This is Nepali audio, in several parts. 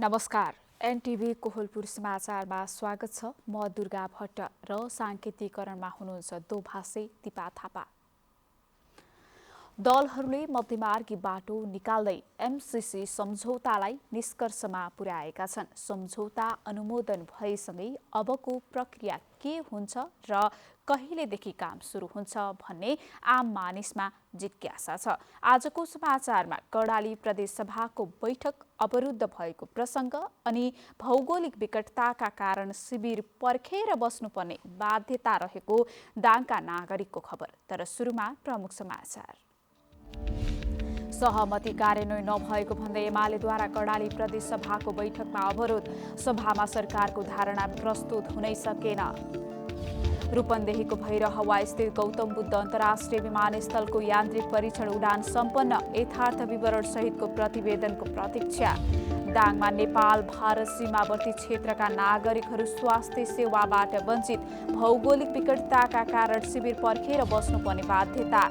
नमस्कार। एनटिभी कोहलपुर समाचारमा स्वागत छ। म दुर्गा भट्ट र साङ्केतिकरणमा हुनुहुन्छ दोभाषे दिपा थापा। दलहरूले मध्यमार्गी बाटो निकाल्दै एमसीसी सम्झौतालाई निष्कर्षमा पुर्याएका छन्। सम्झौता अनुमोदन भएसँगै अबको प्रक्रिया के हुन्छ र कहिलेदेखि काम सुरु हुन्छ भन्ने आम मानिसमा जिज्ञासा छ। आजको समाचारमा कर्णाली प्रदेश सभाको बैठक अवरुद्ध भएको प्रसङ्ग अनि भौगोलिक विकटताका कारण शिविर पर्खेर बस्नुपर्ने बाध्यता रहेको दाङका नागरिकको खबर। तर सुरुमा प्रमुख समाचार। सहमति कार्यान्वयन नभएको भन्दै एमालेद्वारा कर्णाली प्रदेश सभाको बैठकमा अवरोध। सभामा सरकारको धारणा प्रस्तुत हुनै सकेन। रूपन्देहीको भैरहवा स्थित गौतम बुद्ध अन्तर्राष्ट्रिय विमानस्थलको यान्त्रिक परीक्षण उडान सम्पन्न। यथार्थ विवरण सहितको प्रतिवेदनको प्रतीक्षा। दाङमा नेपाल भारत सीमावर्ती क्षेत्रका नागरिकहरू स्वास्थ्य सेवाबाट वञ्चित। भौगोलिक विकटताका कारण शिविर पर्खेर बस्नुपर्ने बाध्यता।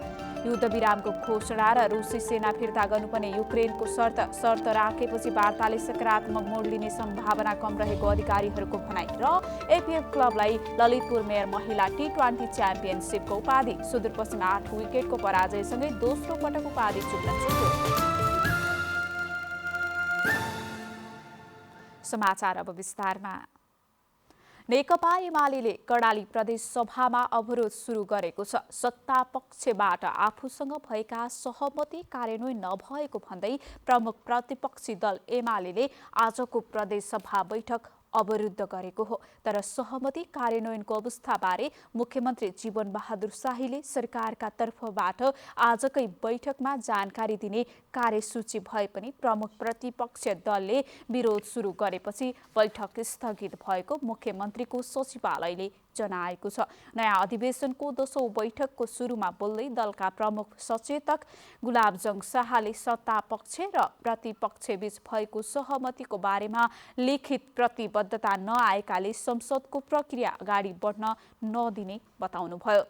युद्धविरामको घोषणा र रुसी सेना फिर्ता गर्नुपर्ने युक्रेनको शर्त राखेपछि वार्ताले सकारात्मक मोड लिने सम्भावना कम रहेको अधिकारीहरूको भनाइ। र एपीएफ क्लबलाई ललितपुर मेयर महिला टी20 च्याम्पियनसिपको उपाधि। सुदूरपश्चिम 8 विकेटको पराजयसँगै दोस्रो पटक उपाधि चुक्न चुक्यो। समाचार अब विस्तारमा। नेकपा एमाले कर्णाली प्रदेश सभामा अवरोध सुरु गरेको छ। सत्ता पक्षबाट आफूसँग भएका सहमति कार्यान्वयन नभएको भन्दै प्रमुख प्रतिपक्षी दल एमाले आजको प्रदेश सभा बैठक अवरुद्ध गरेको हो। तर सहमति कार्यान्वयनको अवस्थाबारे मुख्यमन्त्री जीवन बहादुर शाहीले सरकारका तर्फबाट आजकै बैठकमा जानकारी दिने कार्यसूची भए पनि प्रमुख प्रतिपक्षी दलले विरोध सुरु गरेपछि बैठक स्थगित भएको मुख्यमन्त्रीको सचिवालयले जनाएको छ। नयाँ अधिवेशनको 10औं बैठकको सुरुमा बोल्दै दलका प्रमुख सचेतक गुलाबजङ शाहले सत्ता पक्ष र प्रतिपक्ष बीच भएको सहमतिको बारेमा लिखित प्रतिबद्धता नआएकाले संसदको प्रक्रिया अगाडि बढ्न नदिने बताउनुभयो।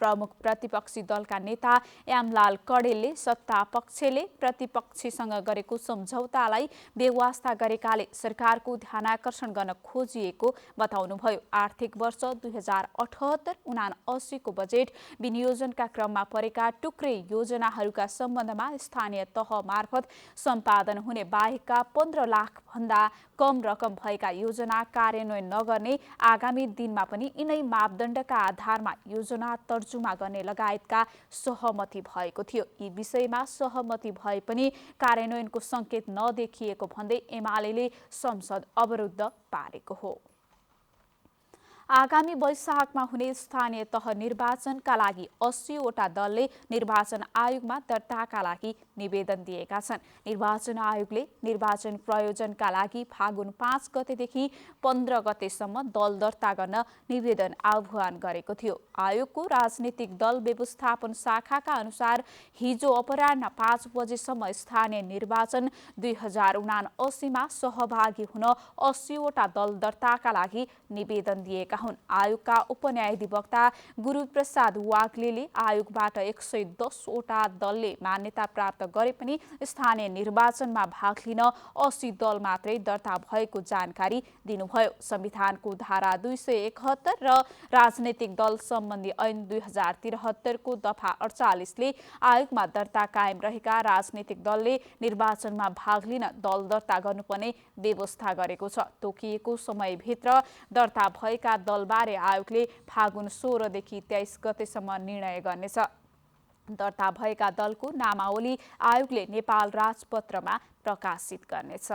प्रमुख प्रतिपक्षी दलका नेता यामलाल कडेलले सत्ता पक्षले प्रतिपक्षीसँग गरेको सम्झौतालाई बेवास्ता गरेकाले सरकारको ध्यानाकर्षण गर्न खोजिएको बताउनुभयो। आर्थिक वर्ष 2078-79 को बजेट विनियोजनका क्रममा परेका टुक्रे योजनाहरूका सम्बन्धमा स्थानीय तह मार्फत सम्पादन हुने बाहेकका 15 लाख भन्दा कम रकम भएका योजना कार्यान्वयन नगर्ने, आगामी दिनमा पनि यिनै मापदण्डका आधारमा योजना तर्जुमा गर्ने लगायतका सहमति भएको थियो। यी विषयमा सहमति भए पनि कार्यान्वयनको संकेत नदेखिएको भन्दै एमाले संसद अवरुद्ध पारेको हो। आगामी वैशाखमा हुने स्थानीय तह निर्वाचनका लागि 80वटा दलले निर्वाचन आयोगमा दर्ताका लागि निवेदन दिएका छन्। निर्वाचन आयोगले निर्वाचन प्रयोजनका लागि फागुन 5 गतेदेखि 15 गतेसम्म दल दर्ता गर्न निवेदन आह्वान गरेको थियो। आयोगको राजनीतिक दल व्यवस्थापन शाखाका अनुसार हिजो अपराह्न 5 बजेसम्म स्थानीय निर्वाचन 2079 मा सहभागी हुन 80वटा दल दर्ताका लागि निवेदन दिएका हुन्। आयोगका उपन्यायाधिवक्ता गुरुप्रसाद वाग्लेले आयोगबाट 110वटा दलले मान्यता प्राप्त गरे पनि स्थानीय निर्वाचनमा भाग लिन 80 दल मात्रै दर्ता भएको जानकारी दिनुभयो। संविधानको धारा 271 र राजनैतिक दल सम्बन्धी ऐन 2073 को दफा 48 ले आयोगमा दर्ता कायम रहेका राजनैतिक दलले निर्वाचनमा भाग लिन दल दर्ता गर्नुपर्ने व्यवस्था गरेको छ। तोकिएको समयभित्र दर्ता भएका दलबारे आयोगले फागुन 16 देखि 23 गतेसम्म निर्णय गर्नेछ। दर्ता भएका दलको नामावली आयोगले नेपाल राजपत्रमा प्रकाशित गर्नेछ।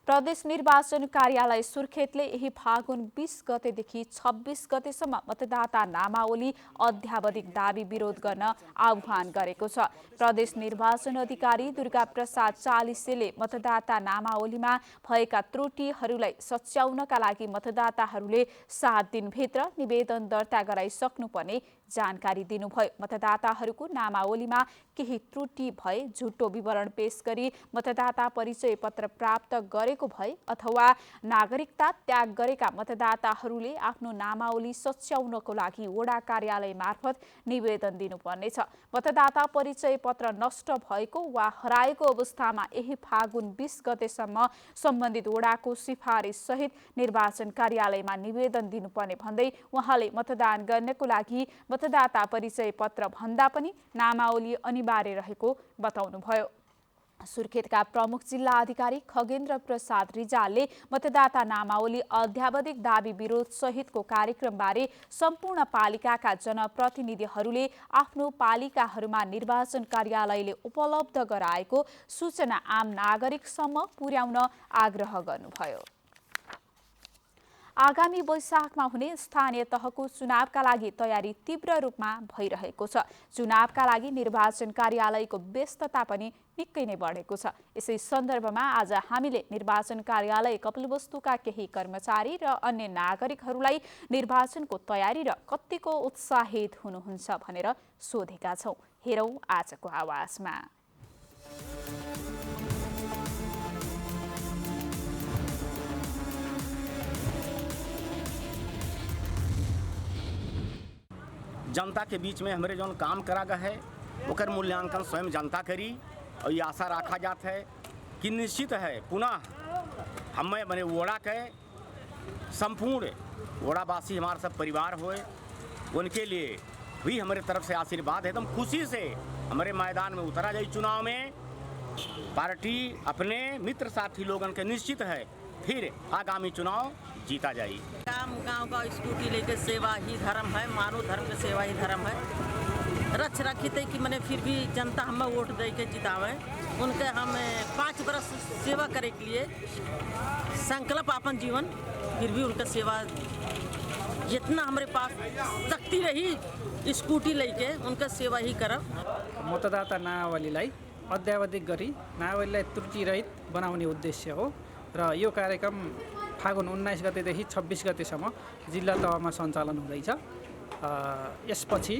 प्रदेश निर्वाचन कार्यालय सुर्खेतले यही फागुन 20 गतेदेखि 26 गतेसम्म मतदाता नामावली अध्यावधिक दाबी विरोध गर्न आह्वान गरेको छ। प्रदेश निर्वाचन अधिकारी दुर्गा प्रसाद चालिसेले मतदाता नामावलीमा भएका त्रुटिहरूलाई सच्याउनका लागि मतदाताहरूले 7 दिनभित्र निवेदन दर्ता गराइसक्नुपर्ने जानकारी दिनुभयो। मतदाताहरूको नामावलीमा केही त्रुटि भए झुटो विवरण पेश गरी मतदाता परिचय पत्र प्राप्त गरे गरेको भए अथवा नागरिकता त्याग गरेका मतदाताहरूले आफ्नो नामावली सच्याउनको लागि वडा कार्यालय मार्फत निवेदन दिनुपर्नेछ। मतदाता परिचय पत्र नष्ट भएको वा हराएको अवस्थामा यही फागुन 20 गतेसम्म सम्बन्धित वडाको सिफारिस सहित निर्वाचन कार्यालयमा निवेदन दिनुपर्ने भन्दै उहाँले मतदान गर्नको लागि मतदाता परिचय पत्र भन्दा पनि नामावली अनिवार्य रहेको बताउनुभयो। सुर्खेतका प्रमुख जिल्ला अधिकारी खगेन्द्र प्रसाद रिजालले मतदाता नामावली अध्यावधिक दाबी विरोध सहितको कार्यक्रमबारे सम्पूर्ण पालिकाका जनप्रतिनिधिहरूले आफ्नो पालिकाहरूमा निर्वाचन कार्यालयले उपलब्ध गराएको सूचना आम नागरिकसम्म पुर्याउन आग्रह गर्नुभयो। आगामी वैशाखमा हुने स्थानीय तहको चुनावका लागि तयारी तीव्र रूपमा भइरहेको छ। चुनावका लागि निर्वाचन कार्यालयको व्यस्तता पनि निकै नै बढेको छ। यसै सन्दर्भमा आज हामीले निर्वाचन कार्यालय कपिलवस्तुका केही कर्मचारी र अन्य नागरिकहरूलाई निर्वाचनको तयारी र कतिको उत्साहित हुनुहुन्छ भनेर सोधेका छौं। हेरौं आजको आवाजमा। जनता के बीच में हमारे जो काम करा गया है ओकर मूल्यांकन स्वयं जनता करी और ये आशा रखा जाता है कि निश्चित है पुनः हमें बने वोड़ा के संपूर्ण वोड़ावासी हमारे सब परिवार होए उनके लिए भी हमारे तरफ से आशीर्वाद है। एकदम खुशी से हमारे मैदान में उतरा जाए। चुनाव में पार्टी अपने मित्र साथी लोगों के निश्चित है फिर आगामी चुनाव जीता जाए। काम गांव का स्कूटी लेके सेवा ही धर्म है, मानव धर्म के सेवा ही धर्म है। रच रखी थे कि मैंने फिर भी जनता हमें वोट दे के जितावे। उनके हम 5 वर्ष सेवा करे के लिए संकल्प अपन जीवन फिर भी उनका सेवा जितना हमारे पास शक्ति रही स्कूटी लेके उनका सेवा ही करब। मतदाता नावलीलाई अद्यावधिक गरी नावलीलाई त्रुटिरहित बनाउने उद्देश्य हो र यो कार्यक्रम फागुन 19 गतेदेखि 26 गतेसम्म जिल्ला तहमा सञ्चालन हुँदैछ। यसपछि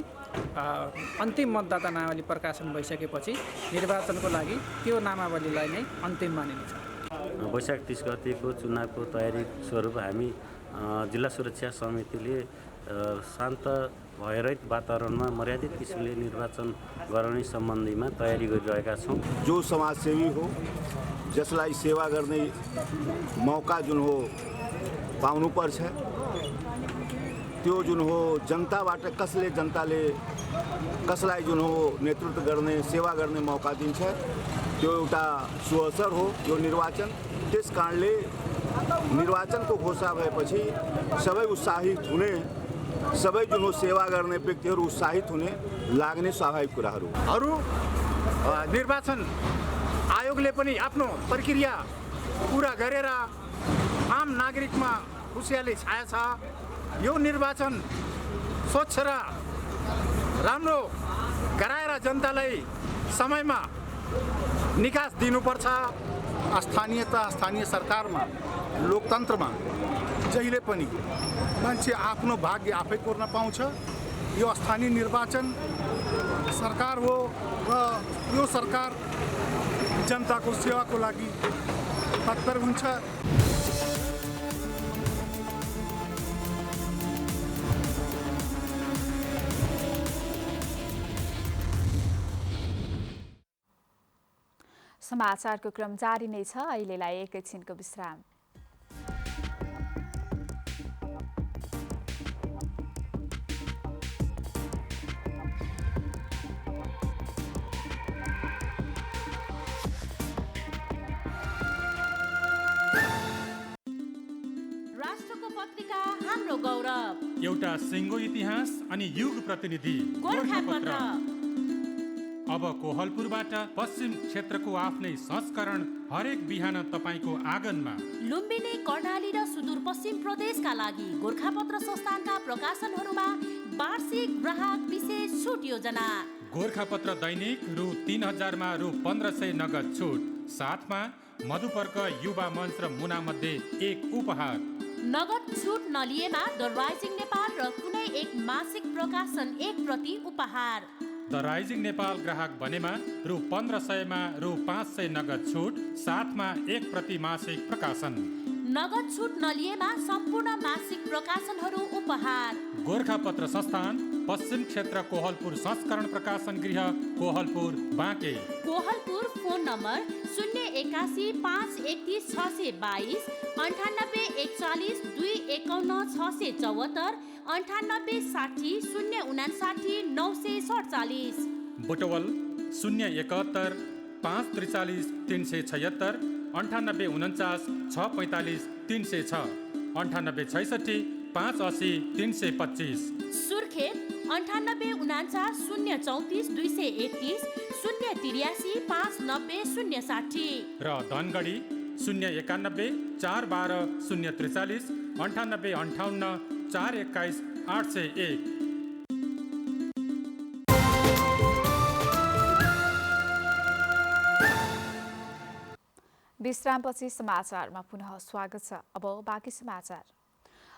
अन्तिम मतदाता नामावली प्रकाशन भइसकेपछि निर्वाचनको लागि त्यो नामावलीलाई नै अन्तिम मानिनेछ। वैशाख 30 गतेको चुनावको तयारी स्वरूप हामी जिल्ला सुरक्षा समितिले शान्त भएर वातावरणमा मर्यादित किसिमले निर्वाचन गराउने सम्बन्धीमा तयारी गरिरहेका छौँ। जो समाजसेवी हो जसलाई सेवा गर्ने मौका जुन हो पाउनुपर्छ त्यो जुन हो जनताबाट जनताले कसलाई जुन हो नेतृत्व गर्ने सेवा गर्ने मौका दिन्छ त्यो एउटा सुअवसर हो यो निर्वाचन। त्यस कारणले निर्वाचनको घोषणा भएपछि सबै उत्साहित हुने सबै जुन हो सेवा गर्ने व्यक्तिहरू उत्साहित हुने लाग्ने स्वाभाविक कुराहरू। निर्वाचन आयोगले पनि आफ्नो प्रक्रिया पूरा गरेर आम नागरिकमा खुसियाली छाया छ। यो निर्वाचन स्वच्छ र राम्रो गराएर जनतालाई समयमा निकास दिनुपर्छ। स्थानीय सरकारमा लोकतन्त्रमा जहिले पनि मान्छे आफ्नो भाग्य आफै कोर्न पाउँछ। यो स्थानीय निर्वाचन सरकार हो र यो सरकार जनताको सेवाको लागि तत्पर हुन्छ। समाचारको क्रम जारी नै छ। अहिलेलाई एकैछिनको विश्राम। राष्ट्रको पत्रिका हाम्रो गौरव, एउटा सिङ्गो इतिहास अनि युग प्रतिनिधि गोरखापत्र। अब कोहलपुरबाट पश्चिम क्षेत्रको आफ्नै संस्करण हरेक बिहान तपाईको आँगनमा। लुम्बिनी, कर्णाली र सुदूरपश्चिम प्रदेशका लागि गोरखापत्र संस्थानका प्रकाशनहरूमा वार्षिक ग्राहक विशेष छुट योजना। गोरखापत्र दैनिक रु 3000 मा रु 1500 नगद छुट, साथमा मधुपर्क, युवा मञ्च र मुना मध्ये एक उपहार। नगद छुट नलिएमा द राइजिङ नेपाल र कुनै एक मासिक प्रकाशन एक प्रति उपहार। द राइजिङ नेपाल ग्राहक बनेमा रु 1500मा रु 500 नगद छुट, साथमा 1 प्रति मासिक प्रकाशन। नगद छुट नलिएमा सम्पूर्ण मासिक प्रकाशनहरू उपहार। गोरखापत्र संस्थान, पश्चिम क्षेत्र कोहलपुर संस्करण प्रकाशन गृह, कोहलपुर, बाँके। Kohalpur phone number 081 531 622 98 41 251 674 98 60 059 947। बुटवल 071 543 376 98 49 645 306 98 66 580 325। सुर्खेत 98 49 034 231 083 590 060 र धनगढी 091 412 043 98 58 421 801। विश्रामपछि समाचारमा पुनः स्वागत छ। अब बाँकी समाचार।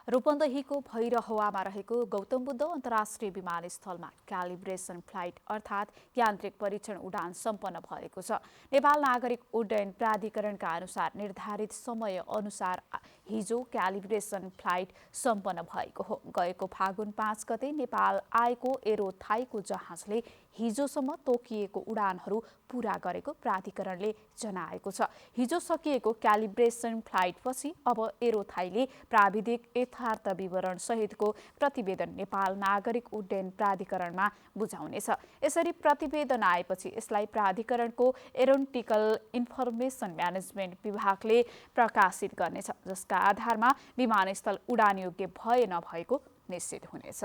रूपन्देहीको भैरहवामा रहेको गौतम बुद्ध अन्तर्राष्ट्रिय विमानस्थलमा क्यालिब्रेसन फ्लाइट अर्थात् यान्त्रिक परीक्षण उडान सम्पन्न भएको छ। नेपाल नागरिक उड्डयन प्राधिकरणका अनुसार निर्धारित समय अनुसार हिजो क्यालिब्रेसन फ्लाइट सम्पन्न भएको हो। गएको फागुन 5 गते नेपाल आएको एरोथाईको जहाजले हिजोसम्म तोकिएको उडानहरू पूरा गरेको प्राधिकरणले जनाएको छ। हिजो सकिएको क्यालिब्रेसन फ्लाइटपछि अब एरोथाईले प्राविधिक यथार्थ विवरण सहितको प्रतिवेदन नेपाल नागरिक उड्डयन प्राधिकरणमा बुझाउनेछ। यसरी प्रतिवेदन आएपछि यसलाई प्राधिकरणको एरोनटिकल इन्फर्मेसन म्यानेजमेन्ट विभागले प्रकाशित गर्नेछ, जसका आधारमा विमानस्थल उडान योग्य भए नभएको निश्चित हुनेछ।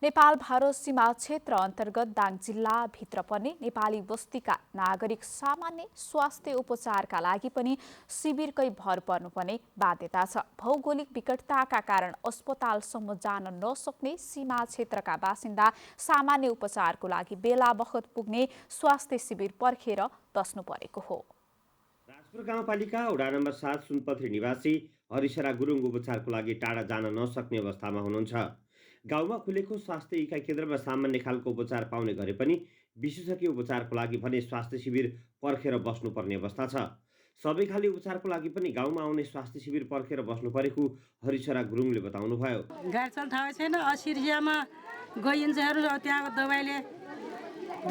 नेपाल भारत सीमा क्षेत्र अन्तर्गत दाङ जिल्लाभित्र पर्ने नेपाली बस्तीका नागरिक सामान्य स्वास्थ्य उपचारका लागि पनि शिविरकै भर पर्नुपर्ने बाध्यता छ। भौगोलिक विकटताका कारण अस्पतालसम्म जान नसक्ने सीमा क्षेत्रका बासिन्दा सामान्य उपचारको लागि बेला बखत पुग्ने स्वास्थ्य शिविर पर्खेर बस्नु परेको हो। राजपुर गाउँपालिका वडा नम्बर 7 सुनपथरी निवासी हरिशरा गुरुङ उपचारको लागि टाढा जान नसक्ने अवस्थामा हुनुहुन्छ। गाउँमा खुलेको स्वास्थ्य इकाइ केन्द्रमा सामान्य खालको उपचार पाउने गरे पनि विशेषज्ञ उपचारको लागि भने स्वास्थ्य शिविर पर्खेर बस्नुपर्ने अवस्था छ। सबै खाले उपचारको लागि पनि गाउँमा आउने स्वास्थ्य शिविर पर्खेर बस्नु परेको हरिशरा गुरुङले बताउनुभयो। गाडी चल्न थाहा छैन, असिरियामा गइन्छ त्यहाँको दबाईले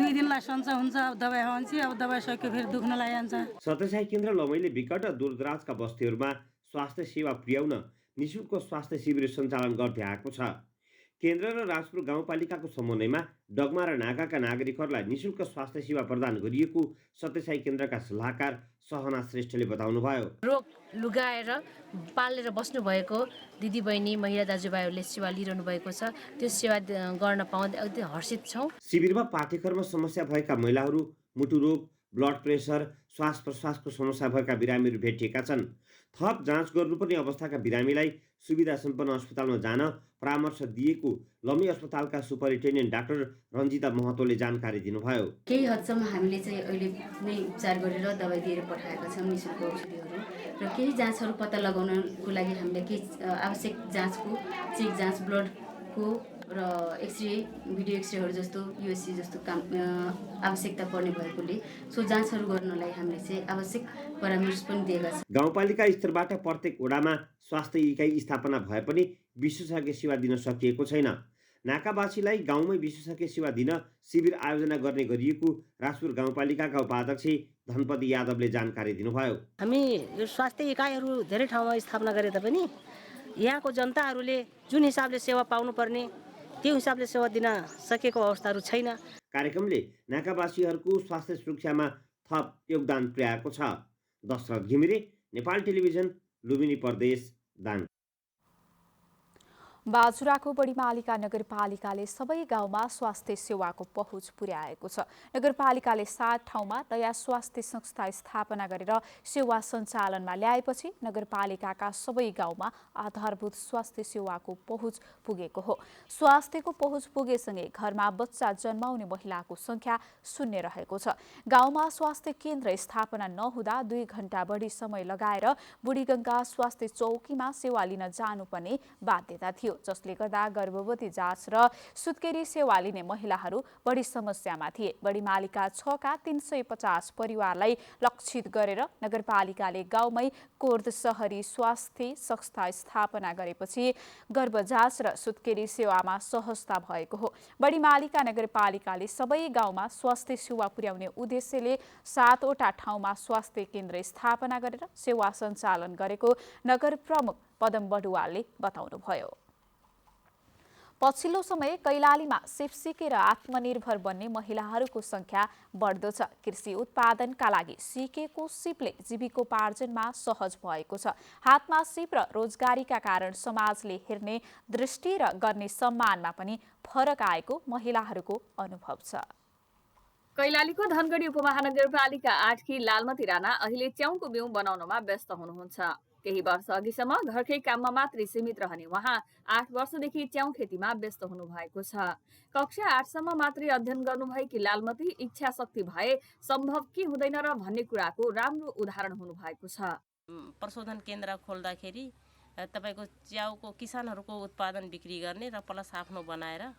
2 दिनलाई सन्चो हुन्छ, दबाई खान्छ, अब दबाई सक्यो फेरि दुख्न लागिन्छ। सत्यसाई केन्द्र लमैले विकट दूरदराजका बस्तीहरूमा स्वास्थ्य सेवा पुर्याउन निःशुल्क स्वास्थ्य शिविर सञ्चालन गर्दै आएको छ। केन्द्र र राजपुर गाउँपालिकाको समन्वयमा डगमा र नागाका नागरिकहरूलाई निःशुल्क स्वास्थ्य सेवा प्रदान गरिएको सत्यसाई केन्द्रका सल्लाहकार सहना श्रेष्ठले बताउनुभयो। रोग लुगाएर पालेर बस्नुभएको दिदीबहिनी महिला दाजुभाइहरूले सेवा लिइरहनु भएको छ। त्यो सेवा गर्न पाउँदै एकदमै हर्षित छौँ। शिविरमा पाठ्यक्रममा समस्या भएका महिलाहरू, मुटु रोग, ब्लड प्रेसर, श्वास प्रश्वासको समस्या भएका बिरामीहरू भेटिएका छन्। थप जाँच गर्नुपर्ने अवस्थाका बिरामीलाई सुविधा सम्पन्न अस्पतालमा जान परामर्श दिएको लमी अस्पतालका सुपरिन्टेन्डेन्ट डाक्टर रञ्जिता महतोले जानकारी दिनुभयो। केही हदसम्म हामीले चाहिँ अहिले नै उपचार गरेर दबाई दिएर पठाएका छौँ निःशुल्क औषधिहरू, र केही जाँचहरू पत्ता लगाउनको लागि हामीले केही आवश्यक जाँचको चेक जाँच, ब्लडको र एक्सरे, भिडियो एक्सरेहरू जस्तो युएससी जस्तो काम आवश्यकता पर्ने भएकोले सो जाँचहरू गर्नलाई हामीले चाहिँ आवश्यक परामर्श पनि दिएका छौँ। गाउँपालिका स्तरबाट प्रत्येक वडामा स्वास्थ्य इकाइ स्थापना भए पनि विशेषज्ञ सेवा दिन सकिएको छैन। नाकावासीलाई गाउँमै विशेषज्ञ सेवा दिन शिविर आयोजना गर्ने गरिएको राजपुर गाउँपालिकाका उपाध्यक्ष धनपति यादवले जानकारी दिनुभयो। हामी यो स्वास्थ्य इकाइहरू धेरै ठाउँमा स्थापना गरे तापनि यहाँको जनताहरूले जुन हिसाबले सेवा पाउनुपर्ने त्यो हिसाबले सेवा दिन सकेको अवस्थाहरू छैन। कार्यक्रमले नाकावासीहरूको स्वास्थ्य सुरक्षामा थप योगदान पुर्याएको छ। दशरथ घिमिरे, नेपाल टेलिभिजन, लुम्बिनी प्रदेश, दाङ। बाजुराको बढीमालिका नगरपालिकाले सबै गाउँमा स्वास्थ्य सेवाको पहुँच पुर्याएको छ। नगरपालिकाले 7 ठाउँमा नयाँ स्वास्थ्य संस्था स्थापना गरेर सेवा सञ्चालनमा ल्याएपछि नगरपालिकाका सबै गाउँमा आधारभूत स्वास्थ्य सेवाको पहुँच पुगेको हो। स्वास्थ्यको पहुँच पुगेसँगै घरमा बच्चा जन्माउने महिलाको संख्या शून्य रहेको छ। गाउँमा स्वास्थ्य केन्द्र स्थापना नहुँदा 2 घण्टा बढी समय लगाएर बुढीगङ्गा स्वास्थ्य चौकीमा सेवा लिन जानुपर्ने बाध्यता थियो। थियो, जसले गर्दा गर्भवती जाँच र सुत्केरी सेवा लिने महिलाहरू बढी समस्यामा थिए। बढीमालिका 6 का 350 परिवारलाई लक्षित गरेर नगरपालिकाले गाउँमै कोर्द सहरी स्वास्थ्य संस्था स्थापना गरेपछि गर्भ जाँच र सुत्केरी सेवामा सहजता भएको हो। बढीमालिका नगरपालिकाले सबै गाउँमा स्वास्थ्य सेवा पुर्याउने उद्देश्यले 7 वटा ठाउँमा स्वास्थ्य केन्द्र स्थापना गरेर सेवा सञ्चालन गरेको नगर प्रमुख पदम बडुवालले बताउनुभयो। पछिल्लो समय कैलालीमा सिप सिकेर आत्मनिर्भर बन्ने महिलाहरूको संख्या बढ्दो छ। कृषि उत्पादनका लागि सिकेको सिपले जीविकोपार्जनमा सहज भएको छ। हातमा सिप र रोजगारीका कारण समाजले हेर्ने दृष्टि र गर्ने सम्मानमा पनि फरक आएको महिलाहरूको अनुभव छ। कैलालीको धनगढी उपमहानगरपालिका 8 की लालमती राणा अहिले च्याउको बिउ बनाउनमा व्यस्त हुनुहुन्छ। केही वर्ष अघिसम्म घरकै काममा मात्रै सीमित रहने उहाँ 8 वर्षदेखि च्याउ खेतीमा व्यस्त हुनु भएको छ। कक्षा 8 सम्म मात्रै अध्ययन गर्नुभएकी लालमती इच्छा शक्ति भए सम्भव के हुँदैन र भन्ने कुराको राम्रो उदाहरण हुनु भएको छ। प्रशोधन केन्द्र खोल्दाखेरि तपाईको च्याउको किसानहरूको उत्पादन बिक्री गर्ने र प्लस आफ्नो बनाएर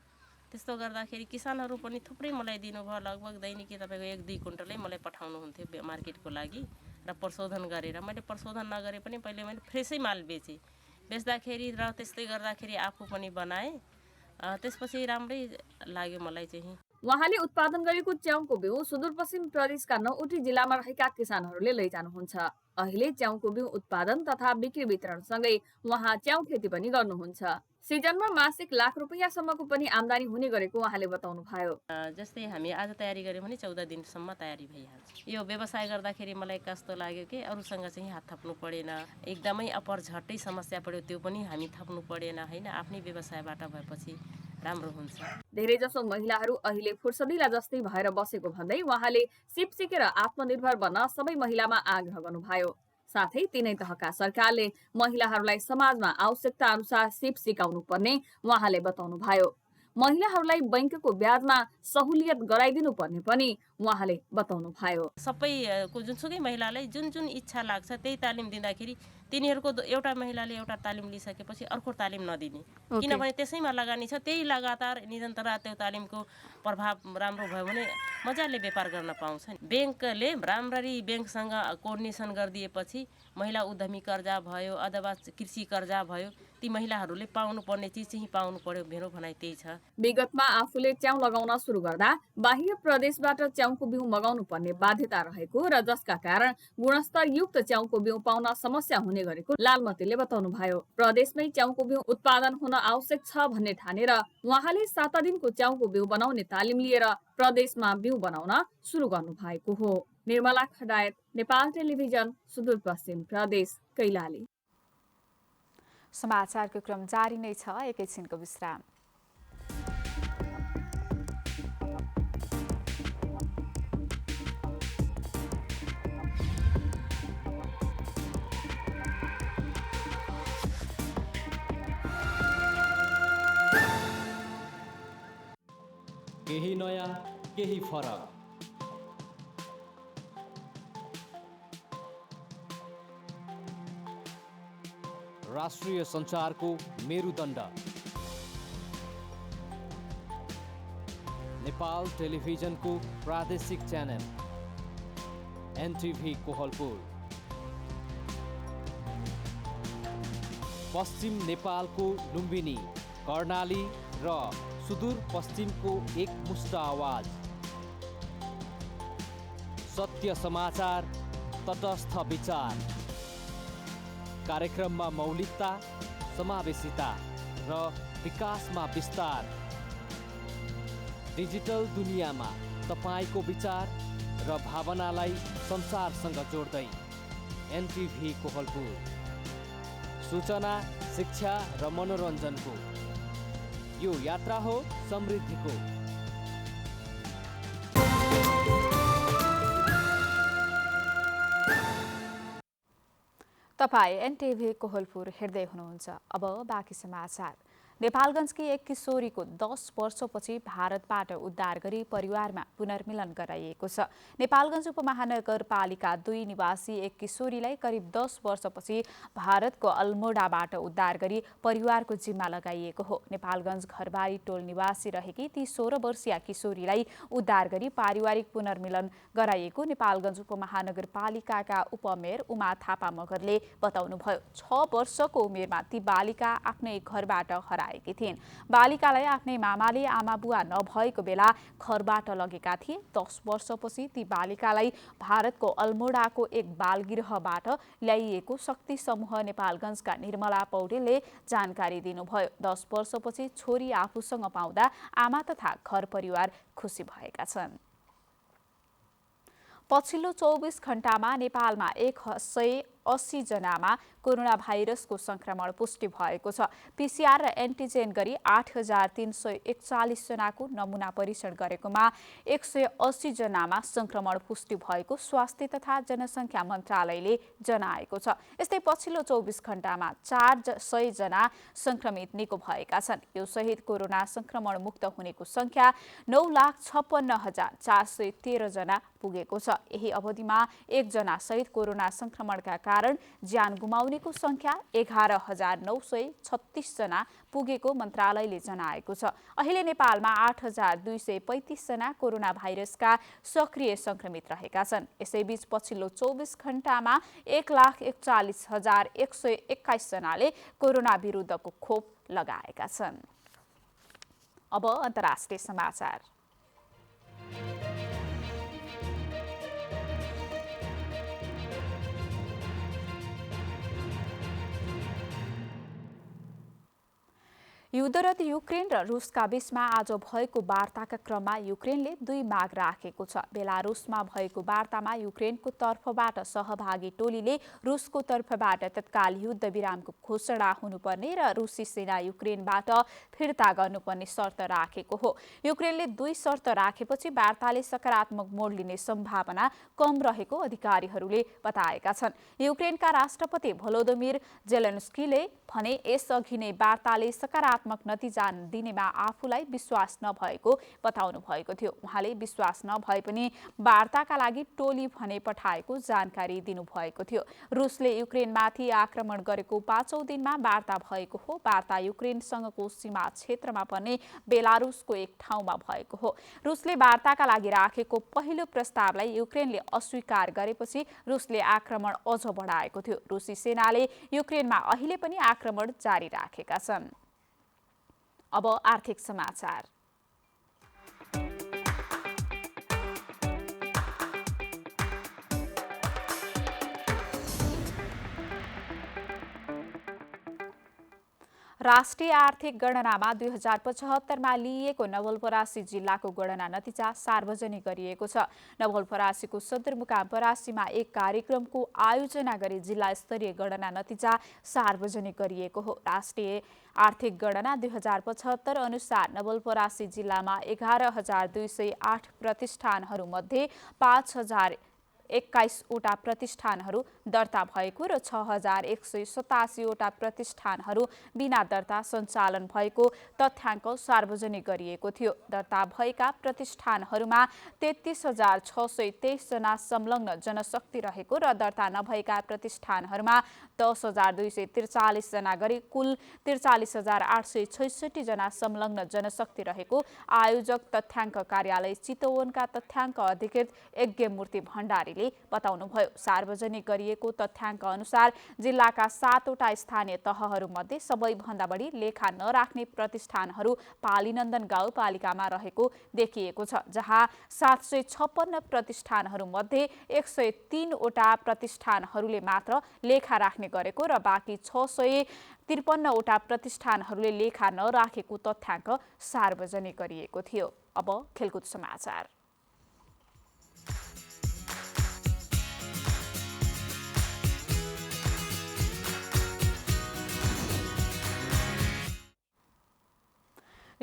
त्यस्तो गर्दाखेरि किसानहरू पनि थुप्रै मलाई दिनुभयो। लगभग दैनिकी तपाईको 1-2 कुन्टलै मलाई पठाउनुहुन्थ्यो मार्केटको लागि र प्रशोधन गरेर। मैले प्रशोधन नगरे पनि पहिले मैले फ्रेसै माल बेच्दाखेरि र त्यस्तै गर्दाखेरि आफू पनि बनाएँ। त्यसपछि राम्रै लाग्यो मलाई चाहिँ। उहाँले उत्पादन गरेको च्याउको बिउ सुदूरपश्चिम प्रदेशका 9वटी जिल्लामा रहेका किसानहरूले लैजानुहुन्छ। अहिले च्याउको बिउ उत्पादन तथा बिक्री वितरणसँगै उहाँ च्याउ खेती पनि गर्नुहुन्छ। सिजनमा मासिक लाख रुपैयाँसम्मको पनि आम्दानी हुने गरेको उहाँले बताउनुभयो। जस्तै हामी आज तयारी गऱ्यौँ भने 14 दिनसम्म तयारी भइहाल्छ। यो व्यवसाय गर्दाखेरि मलाई कस्तो लाग्यो कि अरूसँग चाहिँ हात थप्नु परेन। एकदमै झट्टै समस्या पर्यो त्यो पनि हामी थप्नु परेन हैन। आफ्नै व्यवसायबाट भएपछि राम्रो हुन्छ। धेरै जसो महिलाहरू अहिले फुर्सदिला जस्तै भएर बसेको भन्दै उहाँले सिप सिकेर आत्मनिर्भर बन्न सबै महिलामा आग्रह गर्नुभयो। साथै तीनै तहका सरकारले महिलाहरूलाई समाजमा आवश्यकता अनुसार सिप सिकाउनु पर्ने उहाँले बताउनुभयो। महिलाहरूलाई बैंकको ब्याजमा सहुलियत गराइदिनु पर्ने पनि उहाँले बताउनुभयो। सबैको जुनसुकै महिलालाई जुन इच्छा लाग्छ त्यही तालिम दिँदाखेरि तिनीहरूको एउटा महिलाले एउटा तालिम लिइसकेपछि अर्को तालिम नदिने, किनभने त्यसैमा लगानी छ। त्यही लगातार निरन्तर त्यो तालिमको प्रभाव राम्रो भयो भने मजाले व्यापार गर्न पाउँछ। ब्याङ्कले राम्ररी ब्याङ्कसँग कोर्डिनेसन गरिदिएपछि महिला उद्यमी कर्जा भयो अथवा कृषि कर्जा भयो ती महिलाहरूले पाउनुपर्ने चिज चाहिँ पाउनु पर्यो। मेरो भनाइ त्यही छ। विगतमा आफूले च्याउ लगाउन सुरु गर्दा बाह्य प्रदेशबाट च्याउको बिउ मगाउनु पर्ने बाध्यता रहेको र जसका कारण गुणस्तरयुक्त च्याउको बिउ पाउन समस्या हुने गरेको लालमतीले बताउनुभयो। प्रदेशमै च्याउको बिउ उत्पादन हुन आवश्यक छ भन्ने ठानेर उहाँले 7 दिनको च्याउको बिउ बनाउने तालिम लिएर प्रदेशमा बिउ बनाउन सुरु गर्नु भएको हो। निर्मला खडायत, नेपाल टेलिभिजन, सुदूरपश्चिम प्रदेश, कैलाली। समाचारको क्रम जारी नै छ, एकैछिनको विश्राम। केही नयाँ केही फरक, राष्ट्रिय सञ्चारको मेरुदण्ड नेपाल टेलिभिजनको प्रादेशिक च्यानल एनटिभी कोहलपुर, पश्चिम नेपालको लुम्बिनी, कर्णाली र सुदूर पश्चिमको एकमुष्ट आवाज, सत्य समाचार, तटस्थ विचार, कार्यक्रममा मौलिकता, समावेशिता र विकासमा विस्तार, डिजिटल दुनियाँमा तपाईको विचार र भावनालाई संसारसँग जोड्दै एनटिभी कोहलपुर, सूचना, शिक्षा र मनोरञ्जनको यो यात्रा हो समृद्धिको। तपाईं एनटिभी कोहलपुर हेर्दै हुनुहुन्छ। अब बाँकी समाचार। नेपालगञ्जकी एक किशोरीको 10 वर्षपछि भारतबाट उद्धार गरी परिवारमा पुनर्मिलन गराइएको छ। नेपालगञ्ज उपमहानगरपालिका 2 निवासी एक किशोरीलाई करिब 10 वर्षपछि भारतको अल्मोडाबाट उद्धार गरी परिवारको जिम्मा लगाइएको हो। नेपालगञ्ज घरबारी टोल निवासी रहेकी ती 16 वर्षीय किशोरीलाई उद्धार गरी पारिवारिक पुनर्मिलन गराइएको नेपालगञ्ज उपमहानगरपालिकाका उपमेयर उमा थापा मगरले बताउनुभयो। 6 वर्षको उमेरमा ती बालिका आफ्नै घरबाट हराएकी थिइन्। बालिकालाई आफ्नै मामाले आमा बुवा नभएको बेला घरबाट लगेका थिए। 10 वर्षपछि ती बालिकालाई भारतको अल्मोडाको एक बालगृहबाट ल्याइएको शक्ति समूह नेपालगञ्जका निर्मला पौडेलले जानकारी दिनुभयो। 10 वर्षपछि छोरी आफूसँग पाउँदा आमा तथा घर परिवार खुसी भएका छन्। पछिल्लो 24 घण्टामा नेपालमा 180 जनामा कोरोना भाइरसको संक्रमण पुष्टि भएको छ। पीसीआर र एन्टिजेन गरी 8341 जनाको नमुना परीक्षण गरेकोमा 180 जनामा संक्रमण पुष्टि भएको स्वास्थ्य तथा जनसङ्ख्या मन्त्रालयले जनाएको छ। यस्तै पछिल्लो 24 घण्टामा 400 जना संक्रमित निको भएका छन्। यो सहित कोरोना संक्रमण मुक्त हुनेको संख्या 9,56,413 जना पुगेको छ। यही अवधिमा 1 जना सहित कोरोना संक्रमणका कारण ज्यान गुमाउनेको संख्या 11,936 जना पुगेको मन्त्रालयले जनाएको छ। अहिले नेपालमा 8,235 जना कोरोना भाइरसका सक्रिय संक्रमित रहेका छन्। यसैबीच पछिल्लो 24 घण्टामा 1,41,121 जनाले कोरोना विरुद्धको खोप लगाएका छन्। अब अन्तर्राष्ट्रिय समाचार। युद्धरत युक्रेन र रुसका बीचमा आज भएको वार्ताका क्रममा युक्रेनले 2 माग राखेको छ। बेलारुसमा भएको वार्तामा युक्रेनको तर्फबाट सहभागी टोलीले रुसको तर्फबाट तत्काल युद्ध विरामको घोषणा हुनुपर्ने र रुसी सेना युक्रेनबाट फिर्ता गर्नुपर्ने शर्त राखेको हो। युक्रेनले 2 शर्त राखेपछि वार्ताले सकारात्मक मोड लिने सम्भावना कम रहेको अधिकारीहरूले बताएका छन्। युक्रेनका राष्ट्रपति भोलोदिमिर जेलेन्स्कीले भने यसअघि नै वार्ताले सकारात्मक नतिजा दिनेमा आफूलाई विश्वास नभएको बताउनु भएको थियो। उहाँले विश्वास नभए पनि वार्ताका लागि टोली भने पठाएको जानकारी दिनुभएको थियो। रुसले युक्रेनमाथि आक्रमण गरेको 5औं दिनमा वार्ता भएको हो। वार्ता युक्रेनसँगको सीमा क्षेत्रमा पर्ने बेलारुसको एक ठाउँमा भएको हो। रुसले वार्ताका लागि राखेको पहिलो प्रस्तावलाई युक्रेनले अस्वीकार गरेपछि रुसले आक्रमण अझ बढाएको थियो। रुसी सेनाले युक्रेनमा अहिले पनि आक्रमण जारी राखेका छन्। अब आर्थिक समाचार। राष्ट्रिय आर्थिक गणनामा 2075 लिइएको नवलपरासी जिल्लाको गणना नतिजा सार्वजनिक गरिएको छ। नवलपरासीको सदरमुकाम परासीमा एक कार्यक्रमको आयोजना गरी जिल्ला स्तरीय गणना नतिजा सार्वजनिक गरिएको हो। राष्ट्रिय आर्थिक गणना 2075 अनुसार नवलपरासी जिल्लामा 11,208 प्रतिष्ठानहरूमध्ये 5,021 वटा प्रतिष्ठानहरू दर्ता भएको र 6,187 वटा प्रतिष्ठानहरू बिना दर्ता सञ्चालन भएको तथ्याङ्क सार्वजनिक गरिएको थियो। दर्ता भएका प्रतिष्ठानहरूमा 33,623 जना संलग्न जनशक्ति रहेको र दर्ता नभएका प्रतिष्ठानहरूमा 10,243 जना गरी कुल 43,866 जना संलग्न जनशक्ति रहेको आयोजक तथ्याङ्क कार्यालय चितवनका तथ्याङ्क अधिकृत यज्ञमूर्ति भण्डारीले बताउनुभयो। सार्वजनिक गरिएको तथ्याङ्क अनुसार जिल्लाका 7 वटा स्थानीय तहहरूमध्ये सबैभन्दा बढी लेखा नराख्ने प्रतिष्ठानहरू पालीनन्दन गाउँपालिकामा रहेको देखिएको छ, जहाँ 756 प्रतिष्ठानहरूमध्ये 103 वटा प्रतिष्ठानहरूले मात्र लेखा राख्ने गरेको र बाँकी 653 वटा प्रतिष्ठानहरूले लेखा नराखेको तथ्याङ्क सार्वजनिक गरिएको थियो। अब खेलकुद समाचार।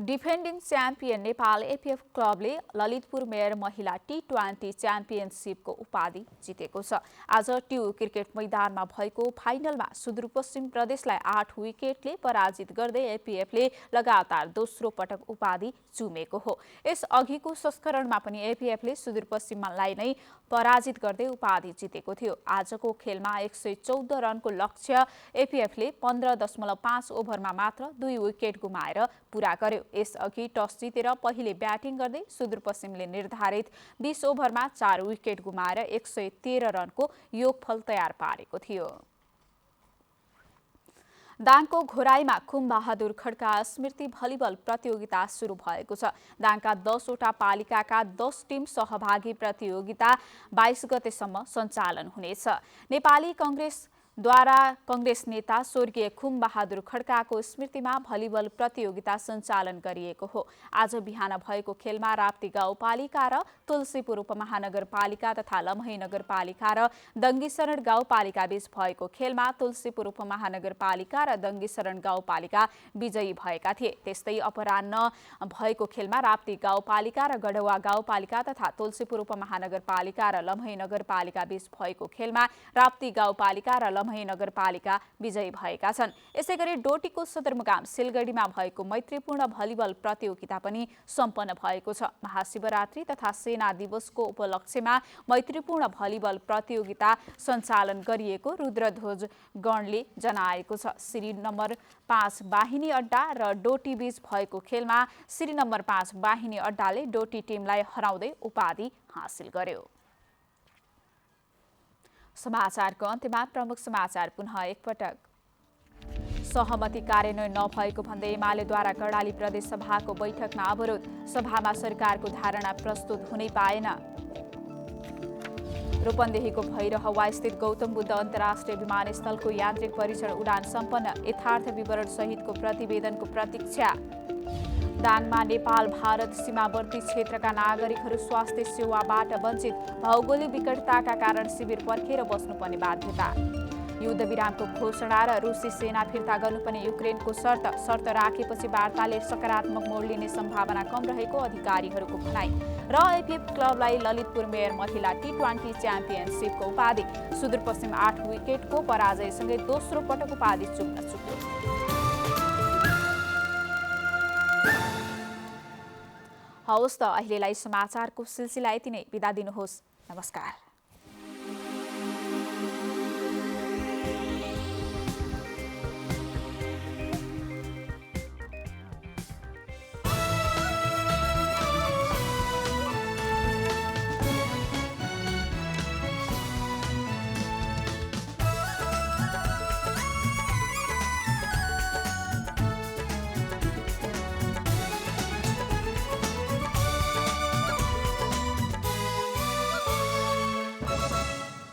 डिफेन्डिङ च्याम्पियन नेपाल एपिएफ क्लबले ललितपुर मेयर महिला T20 च्याम्पियनसिपको उपाधि जितेको छ। आज ट्यु क्रिकेट मैदानमा भएको फाइनलमा सुदूरपश्चिम प्रदेशलाई 8 विकेटले पराजित गर्दै एपिएफले लगातार दोस्रो पटक उपाधि चुमेको हो। यस अघिको संस्करणमा पनि एपिएफले सुदूरपश्चिमलाई नै पराजित गर्दै उपाधि जितेको थियो। आजको खेलमा 114 रनको लक्ष्य एपिएफले 15.5 ओभरमा मात्र 2 विकेट गुमाएर पूरा गर्यो। यसअघि टस जितेर पहिले ब्याटिङ गर्दै सुदूरपश्चिमले निर्धारित 20 ओभरमा 4 विकेट गुमाएर 113 रनको योगफल तयार पारेको थियो। दाङको घोराईमा खुमबहादुर खड्का स्मृति भलिबल प्रतियोगिता सुरु भएको छ। दाङका 10 वटा पालिकाका 10 टिम सहभागी प्रतियोगिता 22 गतेसम्म सञ्चालन हुनेछ। नेपाली कांग्रेसद्वारा कांग्रेस नेता स्वर्गीय खुमबहादुर खड्काको स्मृतिमा भलिबल प्रतियोगिता सञ्चालन गरिएको हो। आज बिहान भएको खेलमा राप्ती गाउँपालिका र तुलसीपुर उपमहानगरपालिका तथा लम्ही नगरपालिका र दङ्गीशरण गाउँपालिका बीच भएको खेलमा तुलसीपुर उपमहानगरपालिका र दङ्गीशरण गाउँपालिका विजयी भएका थिए। त्यस्तै अपराह्न भएको खेलमा राप्ती गाउँपालिका र गढवा गाउँपालिका तथा तुलसीपुर उपमहानगरपालिका र लम्ही नगरपालिका बीच भएको खेलमा राप्ती गाउँपालिका र लम्ही नगरपालिका विजयी भएका छन्। यसैगरी डोटीको सदरमुकाम सिलगढीमा भएको मैत्रीपूर्ण भलिबल प्रतियोगिता पनि सम्पन्न भएको छ। महाशिवरात्रि तथा सेना दिवसको उपलक्ष्यमा मैत्रीपूर्ण भलिबल प्रतियोगिता सञ्चालन गरिएको रुद्रध्वज गणले जनाएको छ। श्री नम्बर 5 बाहिनी अड्डा र डोटी बीच भएको खेलमा श्री नम्बर 5 बाहिनी अड्डाले डोटी टिमलाई हराउँदै उपाधि हासिल गर्यो। समाचारको अन्त्यमा प्रमुख समाचार पुनः एकपटक। सहमति कार्यान्वयन नभएको भन्दै एमालेद्वारा कर्णाली प्रदेश सभाको बैठकमा अवरोध। सभामा सरकारको धारणा प्रस्तुत हुनै पाएन। रूपन्देहीको भैरहवास्थित गौतम बुद्ध अन्तर्राष्ट्रिय विमानस्थलको यान्त्रिक परीक्षण उडान सम्पन्न। यथार्थ विवरण सहितको प्रतिवेदनको प्रतीक्षा। दाङमा नेपाल भारत सीमावर्ती क्षेत्रका नागरिकहरू स्वास्थ्य सेवाबाट वञ्चित। भौगोलिक विकटताका कारण शिविर पर्खेर बस्नुपर्ने बाध्यता। युद्ध विरामको घोषणा र रुसी सेना फिर्ता गर्नुपर्ने युक्रेनको शर्त राखेपछि वार्ताले सकारात्मक मोड लिने सम्भावना कम रहेको अधिकारीहरूको भनाइ। र एपिएफ क्लबलाई ललितपुर मेयर महिला T20 च्याम्पियनसिपको उपाधि। सुदूरपश्चिम 8 विकेटको पराजयसँगै दोस्रो पटक उपाधि चुम्न चुक्यो। हवस् त अहिलेलाई समाचारको सिलसिला यति नै। बिदा दिनुहोस्। नमस्कार।